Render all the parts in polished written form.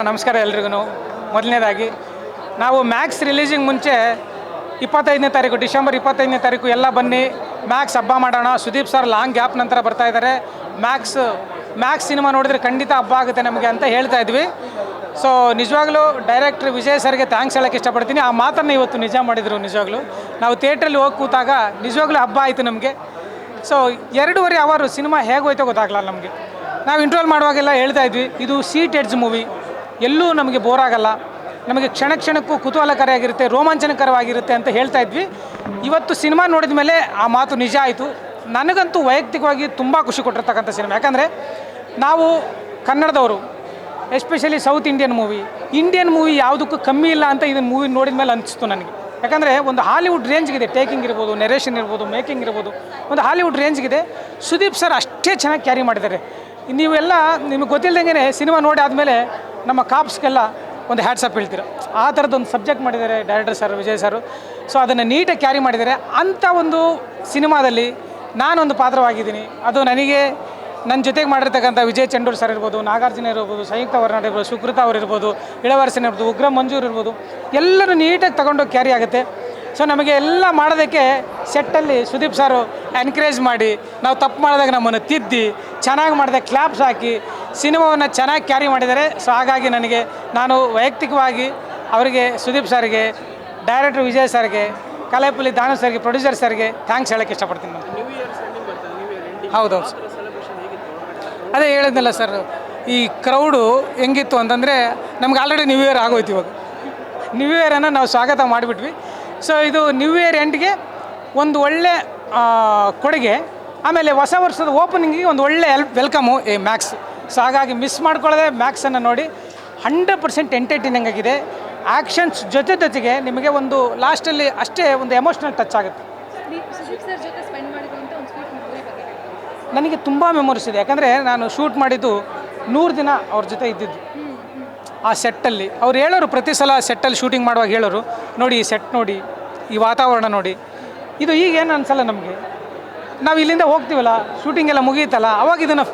ನಮಸ್ಕಾರ ಎಲ್ರಿಗೂ. ಮೊದಲನೇದಾಗಿ ನಾವು ಮ್ಯಾಕ್ಸ್ ರಿಲೀಸಿಂಗ್ ಮುಂಚೆ 25ನೇ ತಾರೀಕು ಡಿಸೆಂಬರ್ 25ನೇ ತಾರೀಕು ಎಲ್ಲ ಬನ್ನಿ ಮ್ಯಾಕ್ಸ್ ಹಬ್ಬ ಮಾಡೋಣ. ಸುದೀಪ್ ಸರ್ ಲಾಂಗ್ ಗ್ಯಾಪ್ ನಂತರ ಬರ್ತಾ ಇದ್ದಾರೆ. ಮ್ಯಾಕ್ಸ್ ಸಿನಿಮಾ ನೋಡಿದ್ರೆ ಖಂಡಿತ ಹಬ್ಬ ಆಗುತ್ತೆ ನಮಗೆ ಅಂತ ಹೇಳ್ತಾ ಇದ್ವಿ. ಸೊ ನಿಜವಾಗ್ಲೂ ಡೈರೆಕ್ಟ್ರ್ ವಿಜಯ್ ಸರ್ಗೆ ಥ್ಯಾಂಕ್ಸ್ ಹೇಳೋಕ್ಕೆ ಇಷ್ಟಪಡ್ತೀನಿ. ಆ ಮಾತನ್ನು ಇವತ್ತು ನಿಜ ಮಾಡಿದರು. ನಿಜವಾಗ್ಲೂ ನಾವು ಥಿಯೇಟ್ರಲ್ಲಿ ಹೋಗಿ ಕೂತಾಗ ನಿಜವಾಗ್ಲೂ ಹಬ್ಬ ಆಯಿತು ನಮಗೆ. ಸೊ 2.5 ಅವರ್ ಸಿನಿಮಾ ಹೇಗೆ ಹೋಯ್ತೋ ಗೊತ್ತಾಗಲ್ಲ ನಮಗೆ. ನಾವು ಇಂಟ್ರೋಲ್ ಮಾಡುವಾಗೆಲ್ಲ ಹೇಳ್ತಾ ಇದ್ವಿ, ಇದು ಸೀಟ್ ಎಡ್ಜ್ ಮೂವಿ, ಎಲ್ಲೂ ನಮಗೆ ಬೋರ್ ಆಗಲ್ಲ, ನಮಗೆ ಕ್ಷಣ ಕ್ಷಣಕ್ಕೂ ಕುತೂಹಲಕಾರಿಯಾಗಿರುತ್ತೆ, ರೋಮಾಂಚನಕರವಾಗಿರುತ್ತೆ ಅಂತ ಹೇಳ್ತಾ ಇದ್ವಿ. ಇವತ್ತು ಸಿನಿಮಾ ನೋಡಿದ ಮೇಲೆ ಆ ಮಾತು ನಿಜ ಆಯಿತು. ನನಗಂತೂ ವೈಯಕ್ತಿಕವಾಗಿ ತುಂಬ ಖುಷಿ ಕೊಟ್ಟಿರ್ತಕ್ಕಂಥ ಸಿನಿಮಾ. ಯಾಕಂದರೆ ನಾವು ಕನ್ನಡದವರು, ಎಸ್ಪೆಷಲಿ ಸೌತ್ ಇಂಡಿಯನ್ ಮೂವಿ ಯಾವುದಕ್ಕೂ ಕಮ್ಮಿ ಇಲ್ಲ ಅಂತ ಇದನ್ನು ಮೂವಿ ನೋಡಿದ ಮೇಲೆ ಅನಿಸ್ತು ನನಗೆ. ಯಾಕಂದರೆ ಒಂದು ಹಾಲಿವುಡ್ ರೇಂಜ್ಗಿದೆ, ಟೇಕಿಂಗ್ ಇರ್ಬೋದು, ನೆರೇಷನ್ ಇರ್ಬೋದು, ಮೇಕಿಂಗ್ ಇರ್ಬೋದು, ಒಂದು ಹಾಲಿವುಡ್ ರೇಂಜ್ಗಿದೆ. ಸುದೀಪ್ ಸರ್ ಅಷ್ಟೇ ಚೆನ್ನಾಗಿ ಕ್ಯಾರಿ ಮಾಡಿದ್ದಾರೆ. ನೀವೆಲ್ಲ ನಿಮಗೆ ಗೊತ್ತಿಲ್ಲದಂಗೆ ಸಿನಿಮಾ ನೋಡಿ ಆದಮೇಲೆ ನಮ್ಮ ಕಾಪ್ಸ್ಗೆಲ್ಲ ಒಂದು ಹ್ಯಾಟ್ಸಪ್ ಹೇಳ್ತೀರ. ಆ ಥರದ್ದೊಂದು ಸಬ್ಜೆಕ್ಟ್ ಮಾಡಿದ್ದಾರೆ director sir, Vijay sir. So ಅದನ್ನು ನೀಟಾಗಿ ಕ್ಯಾರಿ ಮಾಡಿದ್ದಾರೆ. ಅಂಥ ಒಂದು ಸಿನಿಮಾದಲ್ಲಿ ನಾನೊಂದು ಪಾತ್ರವಾಗಿದ್ದೀನಿ. ಅದು ನನಗೆ ನನ್ನ ಜೊತೆಗೆ ಮಾಡಿರ್ತಕ್ಕಂಥ ವಿಜಯ್ ಚಂಡೂರ್ ಸರ್ ಇರ್ಬೋದು, ನಾಗಾರ್ಜುನ ಇರ್ಬೋದು, ಸಂಯುಕ್ತ ವರ್ನಾಡ್ ಇರ್ಬೋದು, ಸುಕೃತ ಅವರು ಇರ್ಬೋದು, ಇಳವರಸನ್ ಇರ್ಬೋದು, ಉಗ್ರಂ ಮಂಜೂರ್ ಇರ್ಬೋದು, ಎಲ್ಲರೂ ನೀಟಾಗಿ ತಗೊಂಡೋಗಿ ಕ್ಯಾರಿ ಆಗುತ್ತೆ. ಸೊ ನಮಗೆ ಎಲ್ಲ ಮಾಡೋದಕ್ಕೆ ಸೆಟ್ಟಲ್ಲಿ ಸುದೀಪ್ ಸಾರು ಎನ್ಕರೇಜ್ ಮಾಡಿ, ನಾವು ತಪ್ಪು ಮಾಡಿದಾಗ ನಮ್ಮನ್ನು ತಿದ್ದಿ ಚೆನ್ನಾಗಿ ಮಾಡಿದೆ ಕ್ಲಾಪ್ಸ್ ಹಾಕಿ ಸಿನಿಮಾವನ್ನು ಚೆನ್ನಾಗಿ ಕ್ಯಾರಿ ಮಾಡಿದ್ದಾರೆ. ಸೊ ಹಾಗಾಗಿ ನಾನು ವೈಯಕ್ತಿಕವಾಗಿ ಅವರಿಗೆ, ಸುದೀಪ್ ಸರ್ಗೆ, ಡೈರೆಕ್ಟ್ರ್ ವಿಜಯ್ ಸರ್ಗೆ, ಕಲಾಪುಲಿ ದಾನು ಸರ್ಗೆ, ಪ್ರೊಡ್ಯೂಸರ್ ಸರ್ಗೆ ಥ್ಯಾಂಕ್ಸ್ ಹೇಳೋಕ್ಕೆ ಇಷ್ಟಪಡ್ತೀನಿ ನಾನು. ಹೌದೌದು ಸರ್, ಅದೇ ಹೇಳಿದ್ನಲ್ಲ ಸರ್, ಈ ಕ್ರೌಡು ಹೆಂಗಿತ್ತು ಅಂತಂದರೆ ನಮ್ಗೆ ಆಲ್ರೆಡಿ ನ್ಯೂ ಇಯರ್ ಆಗೋಯ್ತು. ಇವಾಗ ನ್ಯೂ ಇಯರನ್ನು ನಾವು ಸ್ವಾಗತ ಮಾಡಿಬಿಟ್ವಿ. ಸೊ ಇದು ನ್ಯೂ ಇಯರ್ ಎಂಡ್ಗೆ ಒಂದು ಒಳ್ಳೆ ಕೊಡುಗೆ, ಆಮೇಲೆ ಹೊಸ ವರ್ಷದ ಓಪನಿಂಗಿಗೆ ಒಂದು ಒಳ್ಳೆ ವೆಲ್ಕಮು ಮ್ಯಾಕ್ಸ್. ಸೊ ಹಾಗಾಗಿ ಮಿಸ್ ಮಾಡ್ಕೊಳ್ಳದೆ ಮ್ಯಾಕ್ಸನ್ನು ನೋಡಿ. 100% ಎಂಟರ್ಟೈನಿಂಗ್ ಆಗಿದೆ. ಆ್ಯಕ್ಷನ್ಸ್ ಜೊತೆಗೆ ನಿಮಗೆ ಒಂದು ಲಾಸ್ಟಲ್ಲಿ ಅಷ್ಟೇ ಒಂದು ಎಮೋಷ್ನಲ್ ಟಚ್ ಆಗುತ್ತೆ. ನನಗೆ ತುಂಬ ಮೆಮೊರೀಸ್ ಇದೆ. ಯಾಕಂದರೆ ನಾನು ಶೂಟ್ ಮಾಡಿದ್ದು 100 ದಿನ ಅವ್ರ ಜೊತೆ ಇದ್ದಿದ್ದು ಆ ಸೆಟ್ಟಲ್ಲಿ. ಅವ್ರು ಹೇಳೋರು, ಪ್ರತಿ ಸಲ ಸೆಟ್ಟಲ್ಲಿ ಶೂಟಿಂಗ್ ಮಾಡುವಾಗ ಹೇಳೋರು, ನೋಡಿ ಈ ಸೆಟ್ ನೋಡಿ, ಈ ವಾತಾವರಣ ನೋಡಿ, ಇದು ಈಗೇನು ಅನಿಸಲ್ಲ ನಮಗೆ. ನಾವು ಇಲ್ಲಿಂದ ಹೋಗ್ತೀವಲ್ಲ, ಶೂಟಿಂಗ್ ಎಲ್ಲ ಮುಗಿಯುತ್ತಲ್ಲ, ಅವಾಗ ಇದನ್ನು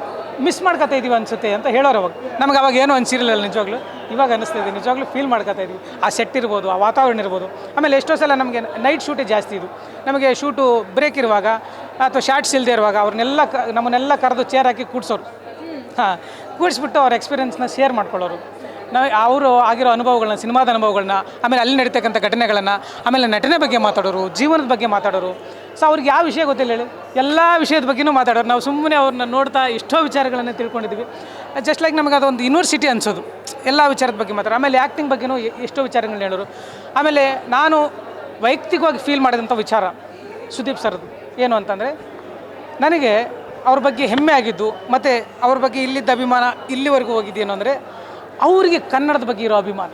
ಮಿಸ್ ಮಾಡ್ಕೊತಾ ಇದ್ದೀವಿ ಅನಿಸುತ್ತೆ ಅಂತ ಹೇಳೋರು. ಅವಾಗ ನಮಗೆ ಅವಾಗ ಏನೂ ಅನಿಸಿರಲಿಲ್ಲ ನಿಜವಾಗ್ಲೂ. ಇವಾಗ ಅನ್ನಿಸ್ತಿದೆ, ನಿಜವಾಗ್ಲೂ ಫೀಲ್ ಮಾಡ್ಕೊತಾ ಇದ್ವಿ. ಆ ಸೆಟ್ ಇರ್ಬೋದು, ಆ ವಾತಾವರಣ ಇರ್ಬೋದು. ಆಮೇಲೆ ಎಷ್ಟೋ ಸಲ ನಮಗೆ ನೈಟ್ ಶೂಟೇ ಜಾಸ್ತಿ ಇದು. ನಮಗೆ ಶೂಟು ಬ್ರೇಕ್ ಇರುವಾಗ ಅಥವಾ ಶಾರ್ಟ್ಸ್ ಇಲ್ಲದೆ ಇರುವಾಗ ನಮ್ಮನ್ನೆಲ್ಲ ಕರೆದು ಚೇರ್ ಹಾಕಿ ಕೂಡ್ಸೋರು. ಕೂಡಿಸ್ಬಿಟ್ಟು ಅವ್ರ ಎಕ್ಸ್ಪೀರಿಯೆನ್ಸ್ನ ಶೇರ್ ಮಾಡ್ಕೊಳ್ಳೋರು. ಅವರು ಆಗಿರೋ ಅನುಭವಗಳನ್ನ, ಸಿನಿಮಾದ ಅನುಭವಗಳನ್ನ, ಆಮೇಲೆ ಅಲ್ಲಿ ನಡೀತಕ್ಕಂಥ ಘಟನೆಗಳನ್ನು, ಆಮೇಲೆ ನಟನೆ ಬಗ್ಗೆ ಮಾತಾಡೋರು, ಜೀವನದ ಬಗ್ಗೆ ಮಾತಾಡೋರು. ಸೊ ಅವ್ರಿಗೆ ಯಾವ ವಿಷಯ ಗೊತ್ತಿಲ್ಲ ಹೇಳಿ, ಎಲ್ಲ ವಿಷಯದ ಬಗ್ಗೆಯೂ ಮಾತಾಡೋರು. ನಾವು ಸುಮ್ಮನೆ ಅವ್ರನ್ನ ನೋಡ್ತಾ ಎಷ್ಟೋ ವಿಚಾರಗಳನ್ನು ತಿಳ್ಕೊಂಡಿದ್ವಿ. ಜಸ್ಟ್ ಲೈಕ್ ನಮಗೆ ಅದೊಂದು ಯೂನಿವರ್ಸಿಟಿ ಅನಿಸೋದು, ಎಲ್ಲ ವಿಚಾರದ ಬಗ್ಗೆ ಮಾತಾಡೋರು. ಆಮೇಲೆ ಆ್ಯಕ್ಟಿಂಗ್ ಬಗ್ಗೆಯೂ ಎಷ್ಟೋ ವಿಚಾರಗಳನ್ನ ಹೇಳೋರು. ಆಮೇಲೆ ನಾನು ವೈಯಕ್ತಿಕವಾಗಿ ಫೀಲ್ ಮಾಡಿದಂಥ ವಿಚಾರ ಸುದೀಪ್ ಸರ್ದು ಏನು ಅಂತಂದರೆ, ನನಗೆ ಅವ್ರ ಬಗ್ಗೆ ಹೆಮ್ಮೆ ಆಗಿದ್ದು, ಮತ್ತು ಅವ್ರ ಬಗ್ಗೆ ಇಲ್ಲಿದ್ದ ಅಭಿಮಾನ ಇಲ್ಲಿವರೆಗೂ ಹೋಗಿದ್ದೇನು ಅಂದರೆ, ಅವರಿಗೆ ಕನ್ನಡದ ಬಗ್ಗೆ ಇರೋ ಅಭಿಮಾನ.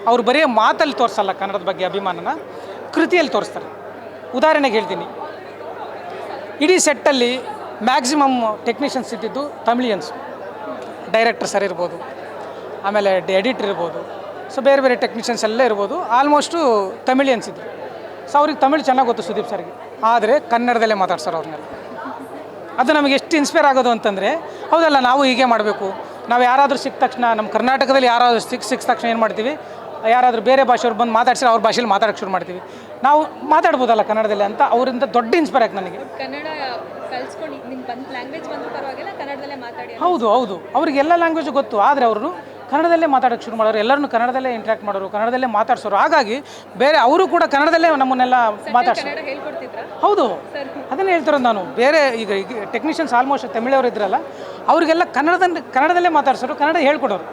ಅವ್ರು ಬರೀ ಮಾತಲ್ಲಿ ತೋರಿಸಲ್ಲ ಕನ್ನಡದ ಬಗ್ಗೆ ಅಭಿಮಾನನ, ಕೃತಿಯಲ್ಲಿ ತೋರಿಸ್ತಾರೆ. ಉದಾಹರಣೆಗೆ ಹೇಳ್ತೀನಿ, ಇಡೀ ಸೆಟ್ಟಲ್ಲಿ ಮ್ಯಾಕ್ಸಿಮಮ್ ಟೆಕ್ನಿಷಿಯನ್ಸ್ ಇದ್ದಿದ್ದು ತಮಿಳಿಯನ್ಸು. ಡೈರೆಕ್ಟರ್ ಸರ್ ಇರ್ಬೋದು, ಆಮೇಲೆ ಎಡಿಟರ್ ಇರ್ಬೋದು, ಸೊ ಬೇರೆ ಟೆಕ್ನಿಷಿಯನ್ಸ್ ಎಲ್ಲ ಇರ್ಬೋದು, ಆಲ್ಮೋಸ್ಟು ತಮಿಳಿಯನ್ಸ್ ಇದ್ದರು. ಸೊ ಅವ್ರಿಗೆ ತಮಿಳು ಚೆನ್ನಾಗಿ ಗೊತ್ತು ಸುದೀಪ್ ಸರ್ಗೆ, ಆದರೆ ಕನ್ನಡದಲ್ಲೇ ಮಾತಾಡ್ಸೋರು ಅವ್ರನ್ನೆಲ್ಲ. ಅದು ನಮಗೆ ಎಷ್ಟು ಇನ್ಸ್ಪೈರ್ ಆಗೋದು ಅಂತಂದರೆ, ಹೌದಲ್ಲ ನಾವು ಹೀಗೆ ಮಾಡಬೇಕು. ನಾವು ಯಾರಾದರೂ ಸಿಕ್ಕ ತಕ್ಷಣ, ನಮ್ಮ ಕರ್ನಾಟಕದಲ್ಲಿ ಯಾರಾದರೂ ಸಿಕ್ಕ ತಕ್ಷಣ ಏನು ಮಾಡ್ತೀವಿ, ಯಾರಾದರೂ ಬೇರೆ ಭಾಷೆಯವ್ರು ಬಂದು ಮಾತಾಡ್ಸಿದ್ರೆ ಅವ್ರ ಭಾಷೆಯಲ್ಲಿ ಮಾತಾಡೋಕ್ಕೆ ಶುರು ಮಾಡ್ತೀವಿ. ನಾವು ಮಾತಾಡ್ಬೋದಲ್ಲ ಕನ್ನಡದಲ್ಲಿ ಅಂತ ಅವರಿಂದ ದೊಡ್ಡ ಇನ್ಸ್ಪೈರ್ ಆಯ್ತು ನನಗೆ. ಕನ್ನಡ ಕಲ್ಸ್ಕೊಂಡು ನಿಮ್ಗೆ ಬಂದು ಲ್ಯಾಂಗ್ವೇಜ್ ಬಂದರೂ ಪರವಾಗಿಲ್ಲ, ಕನ್ನಡದಲ್ಲೇ ಮಾತಾಡಿ. ಹೌದು ಅವ್ರಿಗೆಲ್ಲ ಲ್ಯಾಂಗ್ವೇಜು ಗೊತ್ತು, ಆದರೆ ಅವರು ಕನ್ನಡದಲ್ಲೇ ಮಾತಾಡೋಕ್ಕೆ ಶುರು ಮಾಡೋರು. ಎಲ್ಲರನ್ನೂ ಕನ್ನಡದಲ್ಲೇ ಇಂಟ್ರ್ಯಾಕ್ಟ್ ಮಾಡೋರು, ಕನ್ನಡದಲ್ಲೇ ಮಾತಾಡ್ಸೋರು. ಹಾಗಾಗಿ ಬೇರೆ ಅವರು ಕೂಡ ಕನ್ನಡದಲ್ಲೇ ನಮ್ಮನ್ನೆಲ್ಲ ಮಾತಾಡ್ಸೋರು. ಹೌದು, ಅದನ್ನೇ ಹೇಳ್ತಿರೋದು ನಾನು. ಬೇರೆ ಈಗ ಟೆಕ್ನಿಷಿಯನ್ಸ್ ಆಲ್ಮೋಸ್ಟ್ ತಮಿಳವರು ಇದ್ರಲ್ಲ, ಅವರಿಗೆಲ್ಲ ಕನ್ನಡದಲ್ಲೇ ಮಾತಾಡ್ಸೋರು, ಕನ್ನಡ ಹೇಳ್ಕೊಡೋರು.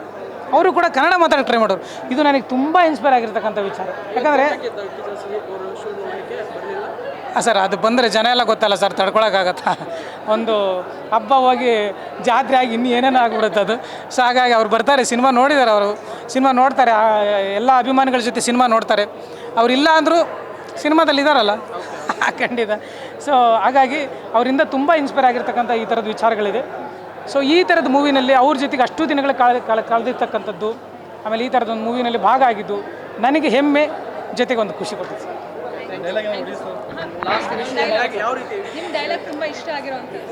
ಅವರು ಕೂಡ ಕನ್ನಡ ಮಾತಾಡೋಕ್ಕೆ ಟ್ರೈ ಮಾಡೋರು. ಇದು ನನಗೆ ತುಂಬ ಇನ್ಸ್ಪೈರ್ ಆಗಿರ್ತಕ್ಕಂಥ ವಿಚಾರ. ಯಾಕಂದರೆ ಸರ್ ಅದು ಬಂದರೆ ಜನ ಎಲ್ಲ ಗೊತ್ತಲ್ಲ ಸರ್, ತಡ್ಕೊಳಕ್ಕಾಗತ್ತಾ? ಒಂದು ಹಬ್ಬ ಹೋಗಿ ಜಾತ್ರೆ ಆಗಿ ಇನ್ನೂ ಏನೇನೋ ಆಗಿಬಿಡುತ್ತೆ ಅದು. ಸೊ ಹಾಗಾಗಿ ಅವ್ರು ಬರ್ತಾರೆ, ಸಿನಿಮಾ ನೋಡಿದ್ದಾರೆ, ಅವರು ಸಿನಿಮಾ ನೋಡ್ತಾರೆ, ಎಲ್ಲ ಅಭಿಮಾನಿಗಳ ಜೊತೆ ಸಿನಿಮಾ ನೋಡ್ತಾರೆ. ಅವರಿಲ್ಲ ಅಂದರೂ ಸಿನಿಮಾದಲ್ಲಿ ಇದ್ದಾರಲ್ಲ, ಖಂಡಿತ. ಸೊ ಹಾಗಾಗಿ ಅವರಿಂದ ತುಂಬ ಇನ್ಸ್ಪೈರ್ ಆಗಿರ್ತಕ್ಕಂಥ ಈ ಥರದ ವಿಚಾರಗಳಿದೆ. ಸೊ ಈ ಥರದ ಮೂವಿನಲ್ಲಿ ಅವ್ರ ಜೊತೆಗೆ ಅಷ್ಟು ದಿನಗಳ ಕಳೆದಿರ್ತಕ್ಕಂಥದ್ದು, ಆಮೇಲೆ ಈ ಥರದೊಂದು ಮೂವಿನಲ್ಲಿ ಭಾಗ ಆಗಿದ್ದು ನನಗೆ ಹೆಮ್ಮೆ, ಜೊತೆಗೆ ಒಂದು ಖುಷಿ ಕೊಟ್ಟಿತ್ತು.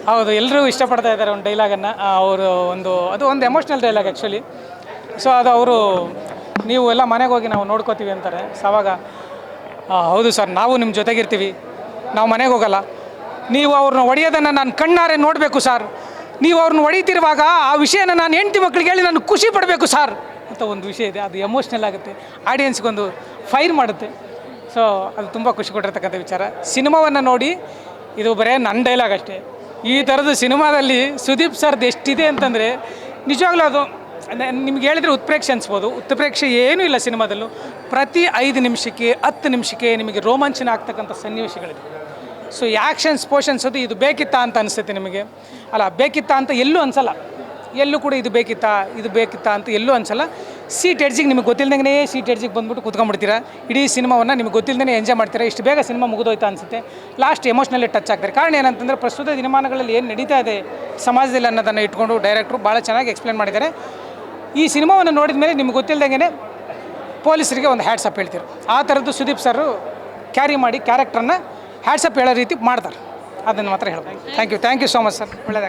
ಹೌದು, ಎಲ್ಲರೂ ಇಷ್ಟಪಡ್ತಾ ಇದ್ದಾರೆ ಒಂದು ಡೈಲಾಗನ್ನು. ಅವರು ಅದು ಒಂದು ಎಮೋಷ್ನಲ್ ಡೈಲಾಗ್ ಆ್ಯಕ್ಚುಲಿ. ಸೊ ಅದು ಅವರು ನೀವು ಎಲ್ಲ ಮನೆಗೆ ಹೋಗಿ ನಾವು ನೋಡ್ಕೋತೀವಿ ಅಂತಾರೆ. ಸೊ ಅವಾಗ ಹೌದು ಸರ್, ನಾವು ನಿಮ್ಮ ಜೊತೆಗಿರ್ತೀವಿ, ನಾವು ಮನೆಗೆ ಹೋಗಲ್ಲ, ನೀವು ಅವ್ರನ್ನ ಹೊಡೆಯೋದನ್ನು ನಾನು ಕಣ್ಣಾರೆ ನೋಡಬೇಕು ಸರ್, ನೀವು ಅವ್ರನ್ನ ಹೊಡಿತಿರುವಾಗ ಆ ವಿಷಯನ ನಾನು ಹೆಂಡತಿ ಮಕ್ಕಳಿಗೆ ಹೇಳಿ ನಾನು ಖುಷಿ ಪಡಬೇಕು ಸರ್ ಅಂತ ಒಂದು ವಿಷಯ ಇದೆ. ಅದು ಎಮೋಷ್ನಲ್ ಆಗುತ್ತೆ, ಆಡಿಯನ್ಸ್ಗೊಂದು ಫೈರ್ ಮಾಡುತ್ತೆ. ಸೊ ಅದು ತುಂಬ ಖುಷಿ ಕೊಟ್ಟಿರ್ತಕ್ಕಂಥ ವಿಚಾರ. ಸಿನಿಮಾವನ್ನು ನೋಡಿ, ಇದು ಬರೀ ನನ್ನ ಡೈಲಾಗ್ ಅಷ್ಟೇ, ಈ ಥರದ್ದು ಸಿನಿಮಾದಲ್ಲಿ ಸುದೀಪ್ ಸರ್ದು ಎಷ್ಟಿದೆ ಅಂತಂದರೆ ನಿಜವಾಗ್ಲೂ ಅದು ನಿಮ್ಗೆ ಹೇಳಿದರೆ ಉತ್ಪ್ರೇಕ್ಷೆ ಅನಿಸ್ಬೋದು. ಉತ್ಪ್ರೇಕ್ಷೆ ಏನೂ ಇಲ್ಲ ಸಿನಿಮಾದಲ್ಲೂ. ಪ್ರತಿ 5 ನಿಮಿಷಕ್ಕೆ 10 ನಿಮಿಷಕ್ಕೆ ನಿಮಗೆ ರೋಮಾಂಚನ ಆಗ್ತಕ್ಕಂಥ ಸನ್ನಿವೇಶಗಳಿದೆ. ಸೊ ಆ್ಯಕ್ಷನ್ಸ್ ಪೋರ್ಷನ್ಸ್ ಅದು ಇದು ಬೇಕಿತ್ತಾ ಅಂತ ಅನಿಸುತ್ತೆ ನಿಮಗೆ. ಅಲ್ಲ, ಬೇಕಿತ್ತಾ ಅಂತ ಎಲ್ಲೂ ಅನಿಸಲ್ಲ, ಎಲ್ಲೂ ಕೂಡ ಇದು ಬೇಕಿತ್ತಾ ಅಂತ ಎಲ್ಲೂ ಅನಿಸಲ್ಲ. ಸೀಟ್ ಎಡ್ಜಿಗೆ ನಿಮಗೆ ಗೊತ್ತಿಲ್ಲದಂಗೆ ಸೀಟ್ ಎಡ್ಜಿಗೆ ಬಂದುಬಿಟ್ಟು ಕೂತ್ಕೊಂಡ್ಬಿಡ್ತೀರಾ. ಇಡೀ ಸಿನಿಮಾವನ್ನು ನಿಮಗೆ ಗೊತ್ತಿಲ್ಲದೇ ಎಂಜಾಯ್ ಮಾಡ್ತೀರಾ. ಇಷ್ಟು ಬೇಗ ಸಿನಿಮಾ ಮುಗಿದೋಯ್ತಾ ಅನಿಸುತ್ತೆ. ಲಾಸ್ಟ್ ಎಮೋಷ್ನಲಿ ಟಚ್ ಆಗ್ತಾರೆ. ಕಾರಣ ಏನಂತಂದರೆ ಪ್ರಸ್ತುತ ದಿನಮಾನಗಳಲ್ಲಿ ಏನು ನಡೀತಾ ಇದೆ ಸಮಾಜದಲ್ಲಿ ಅನ್ನೋದನ್ನು ಇಟ್ಕೊಂಡು ಡೈರೆಕ್ಟ್ರು ಭಾಳ ಚೆನ್ನಾಗಿ ಎಕ್ಸ್ಪ್ಲೇನ್ ಮಾಡಿದ್ದಾರೆ. ಈ ಸಿನಿಮಾವನ್ನು ನೋಡಿದ ಮೇಲೆ ನಿಮ್ಗೆ ಗೊತ್ತಿಲ್ಲದಂಗೆ ಪೊಲೀಸರಿಗೆ ಒಂದು ಹ್ಯಾಟ್ಸಪ್ ಹೇಳ್ತೀರು. ಆ ಥರದ್ದು ಸುದೀಪ್ ಸರ್ ಕ್ಯಾರಿ ಮಾಡಿ ಕ್ಯಾರೆಕ್ಟ್ರನ್ನ ಹ್ಯಾಟ್ಸಪ್ ಹೇಳೋ ರೀತಿ ಮಾಡ್ತಾರೆ. ಅದನ್ನು ಮಾತ್ರ ಹೇಳ್ಬೋದು. Thank you so much sir, ಒಳ್ಳೆಯದಾಗಲಿ.